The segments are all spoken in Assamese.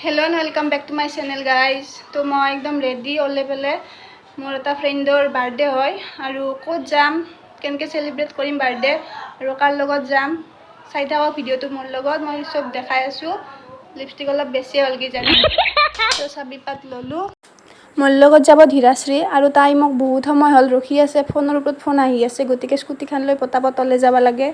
Hello and welcome back to my channel guys. তো মই একদম ৰেডি ওলাই পেলে মোৰ এটা ফ্ৰেণ্ডৰ বাৰ্থডে হয় আৰু ক'ত যাম কেনকে সেলিব্ৰেট কৰিম বাৰ্থডে আৰু কাৰ লগত যাম চাই থাকা ভিডিওটো মোৰ লগত মই সব দেখাই আছো লিপষ্টিক অলপ বেছি হ'ল কি জানি তো চাবি পাত ললো মোৰ লগত যাব ধীৰাশ্ৰী আৰু তাই মোক বহুত সময় হ'ল ৰখি আছে ফোনৰ ওপৰত ফোন আহি আছে গতিকে স্কুটিখন লৈ পটাপট ওলাই যাব লাগে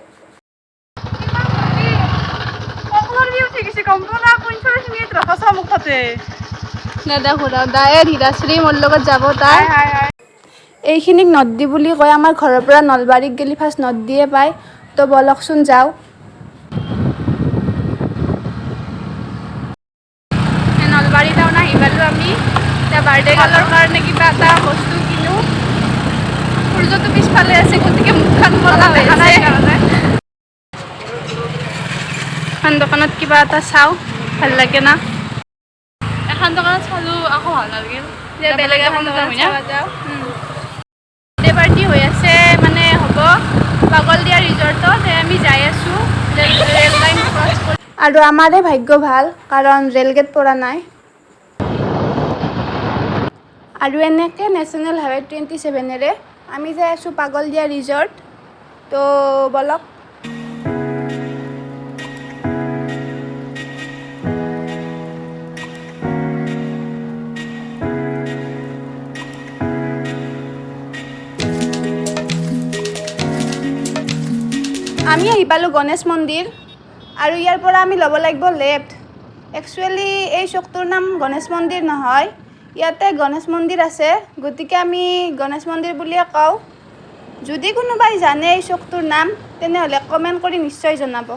দাদা ঘূৰা দায়ে ধীৰাশ্ৰী মোৰ লগত যাব তাই এইখিনিক নদী বুলি কয় আমাৰ ঘৰৰ পৰা নলবাৰীক গেলি ফাৰ্ষ্ট নদীয়ে পায় তো বলকচোন যাওঁ নলবাৰী টাউন আহি পালোঁ আমি এতিয়া বাৰ্থডে গালৰ কাৰণে কিবা এটা বস্তু কিনো সূৰ্যটো পিছফালে আছে গতিকে মুখখন ক'লা হৈ আছে এখন দোকানত কিবা এটা চাওঁ ভাল লাগে না এখন দোকানত চালোঁ আকৌ ভাল লাগিল যে বেলেগ এখন দোকানত চাব যাওঁ বাৰ্থডে পাৰ্টি হৈ আছে মানে হ'ব পাগলদিয়া ৰিজৰ্টত আমি যাই আছোঁ ৰেল লাইন ক্ৰছ কৰি আৰু আমাৰে ভাগ্য ভাল কাৰণ ৰেলগেট পৰা নাই আৰু এনেকৈ নেশ্যনেল হাইৱে 27ৰে আমি যাই আছোঁ পাগলদিয়া ৰিজৰ্ট তো বলক আমি আহি পালোঁ গণেশ মন্দিৰ আৰু ইয়াৰ পৰা আমি ল'ব লাগিব লেফ্ট একচুৱেলি এই চকটোৰ নাম গণেশ মন্দিৰ নহয় ইয়াতে গণেশ মন্দিৰ আছে গতিকে আমি গণেশ মন্দিৰ বুলিয়ে কওঁ যদি কোনোবাই জানে এই চকটোৰ নাম তেনেহ'লে কমেণ্ট কৰি নিশ্চয় জনাব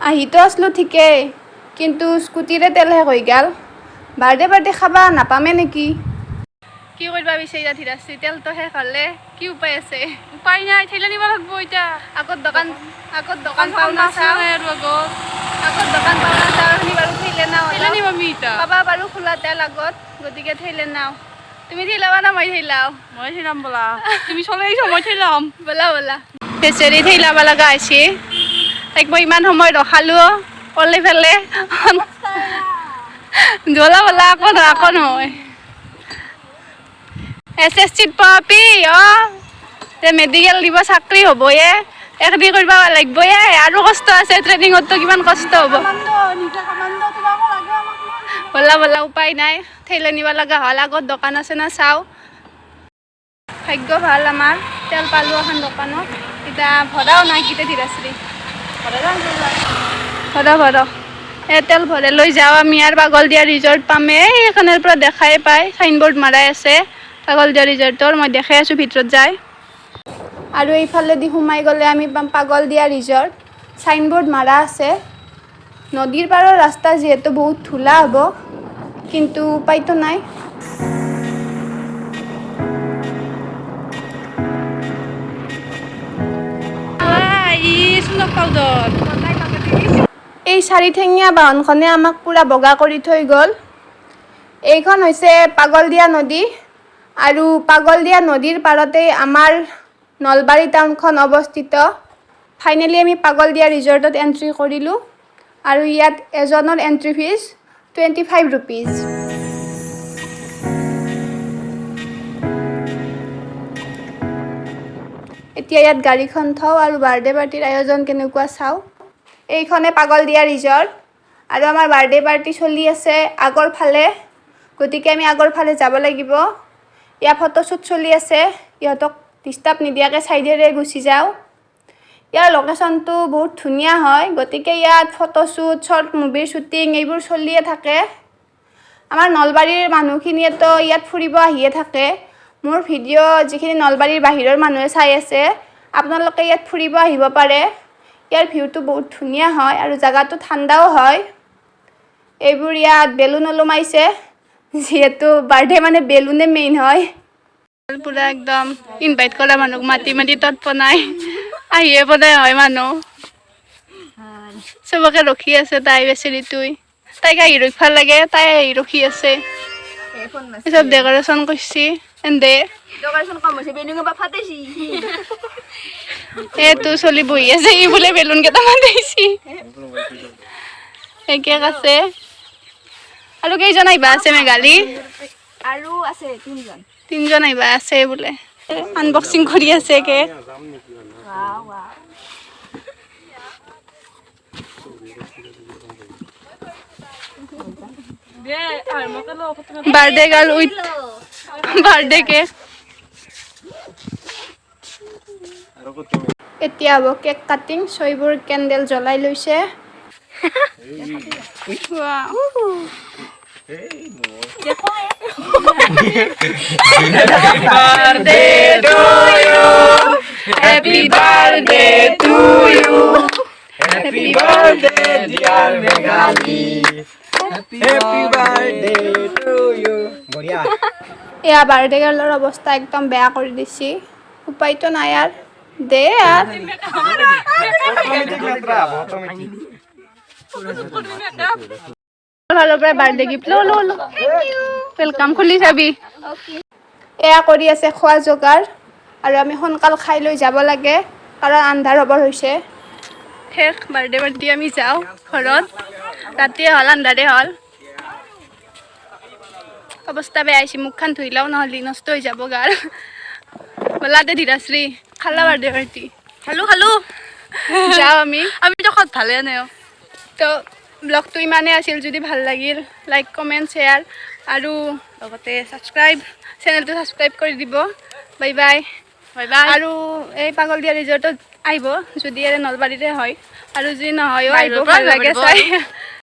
আহিতো আছিলোঁ ঠিকেই কিন্তু স্কুটিৰে তেল শেষ হৈ গ'ল বাৰ্থডে খাবা নাপামে নেকি কি কৰিবা বিচাৰিছা ধীৰাশ্ৰী তেলটো শেষ হ'লে কি উপায় আছে উপায় নাই ঠেলা নিব লাগিব এতিয়া আগত দোকান পাওঁ না চাওঁ আৰু আগত দোকান পাওঁ না চাওঁ শুনি বাৰু ঠেলে নাও ঠেলা নিব আমি এতিয়া পাবা বাৰু খোলা তেল আগত গতিকে ঠেলে নাও তুমি ঠেলাবা না মই ঠেলাও মই ঠেলাম বোলা তুমি চলাই আহিছা মই ঠেলাম বোলা বেচেৰি ঠেলাব লগা হৈছে তাইক মই ইমান সময় ৰখালোঁ ওলাই ফেলে জ্বলা আকৌ নহয় SSCত পাবি মেডিকেল দিব চাকৰি হ'বয়ে একদিন কৰিব লাগিবয়ে আৰু কষ্ট আছে ট্ৰেইনিঙততো কিমান কষ্ট হ'ব বলা উপায় নাই ঠেলে নিব লগা হ'ল আগত দোকান আছে না চাওঁ ভাগ্য ভাল আমাৰ তেল পালোঁ এখন দোকানত এতিয়া ভৰাও নাই কিতে ধীৰাশ্ৰী ভৰা তেল ভৰাই লৈ যাওঁ আমি আৰু পাগলদিয়া ৰিজৰ্ট পামে এইখনৰ পৰা দেখাই পায় চাইনবোৰ্ড মাৰাই আছে পাগলদিয়া ৰিজৰ্টৰ মই দেখাই আছোঁ ভিতৰত যায় আৰু এইফালেদি সোমাই গ'লে আমি পাম পাগলদিয়া ৰিজৰ্ট চাইনবোৰ্ড মাৰা আছে নদীৰ পাৰৰ ৰাস্তা যিহেতু বহুত ধূলা হ'ব কিন্তু উপায়তো নাই এই চাৰিঠেঙীয়া বাহনখনে আমাক পূৰা বগা কৰি থৈ গ'ল এইখন হৈছে পাগলদিয়া নদী আৰু পাগলদিয়া নদীৰ পাৰতেই আমাৰ নলবাৰী টাউনখন অৱস্থিত ফাইনেলি আমি পাগলদিয়া ৰিজৰ্টত এণ্ট্ৰি কৰিলোঁ আৰু ইয়াত এজনৰ এণ্ট্ৰি ফিজ 25 rupees এতিয়া ইয়াত গাড়ীখন থওঁ আৰু বাৰ্থডে পাৰ্টিৰ আয়োজন কেনেকুৱা চাওঁ এইখনে পাগলদিয়া ৰিজৰ্ট আৰু আমাৰ বাৰ্থডে পাৰ্টি চলি আছে আগৰ ফালে গতিকে আমি আগৰ ফালে যাব লাগিব ইয়াৰ ফটোশ্বুট চলি আছে ইহঁতক ডিষ্টাৰ্ব নিদিয়াকৈ চাইডেৰে গুচি যাওঁ ইয়াৰ লোকেশ্যনটো বহুত ধুনীয়া হয় গতিকে ইয়াত ফটোশ্বুট শ্বৰ্ট মুভিৰ শ্বুটিং এইবোৰ চলিয়ে থাকে আমাৰ নলবাৰীৰ মানুহখিনিয়েতো ইয়াত ফুৰিব আহিয়ে থাকে মোৰ ভিডিঅ' যিখিনি নলবাৰীৰ বাহিৰৰ মানুহে চাই আছে আপোনালোকে ইয়াত ফুৰিব আহিব পাৰে ইয়াৰ ভিউটো বহুত ধুনীয়া হয় আৰু জেগাটো ঠাণ্ডাও হয় এইবোৰ ইয়াত বেলুন ওলোমাইছে যিহেতু বাৰ্থডে মানে বেলুনে মেইন হয় পুৰা একদম ইনভাইট কৰা মানুহক মাতি তত বনাই আহিয়ে বনাই হয় মানুহ চবকে ৰখি আছে তাই বেচেৰিটোই তাইক আহি ৰখিব লাগে তাই আহি ৰখি আছে চব ডেক'ৰেশ্যন কৰিছে এন্দে ডেকোরেশন কম হৈছে বেলুন বা ফাটেছি এ তো চলি বহি আছে ই বোলে বেলুন কেইটামান দিছি এই কেক আছে আৰু কেইজন আহিবা আছে মেঘালী আৰু আছে তিনজন আহিবা আছে বোলে আনবক্সিং কৰি আছে cake wow wow birthday girl with birthday cake এতিয়া হ'ব কেক কাটিং ছয়বোৰ কেণ্ডেল জ্বলাই লৈছে Happy birthday to you. Happy birthday dear Meghali. Happy birthday to you. Boria. এয়া বাৰ্থডে গাৰ্লৰ অৱস্থা একদম বেয়া কৰি দিছি উপায়তো নাই আৰ দে আৰ ভালো পৰা বাৰ্থডে গিফ্ট লো লো লো ওয়েলকাম খুলি চাবি এয়া কৰি আছে খোৱা যোগাৰ আৰু আমি সোনকাল খাই লৈ যাব লাগে কাৰণ আন্ধাৰ হ'ব হৈছে শেষ বাৰ্থডে পাৰ্টি আমি যাওঁ ঘৰত ৰাতিয়ে হ'ল আন্ধাৰে হ'ল অৱস্থা বেয়া হৈছে মুখখন ধুই লওঁ নহ'লে নষ্ট হৈ যাব গাৰ বলাতে ধীৰাশ্ৰী খালা বাৰ্থডে পাৰ্টি খালো যাওঁ আমি তো খত ভালে নাই তো ব্লগটো ইমানেই আছিল যদি ভাল লাগিল লাইক কমেণ্ট শ্বেয়াৰ আৰু লগতে ছাবস্ক্ৰাইব চেনেলটো ছাবস্ক্ৰাইব কৰি দিব বাই বাই আৰু এই পাগল দিয়া ৰিজৰ্টত আহিব যদি নলবাৰীতে হয় আৰু যদি নহয়ও আহিব ভাল লাগে চাই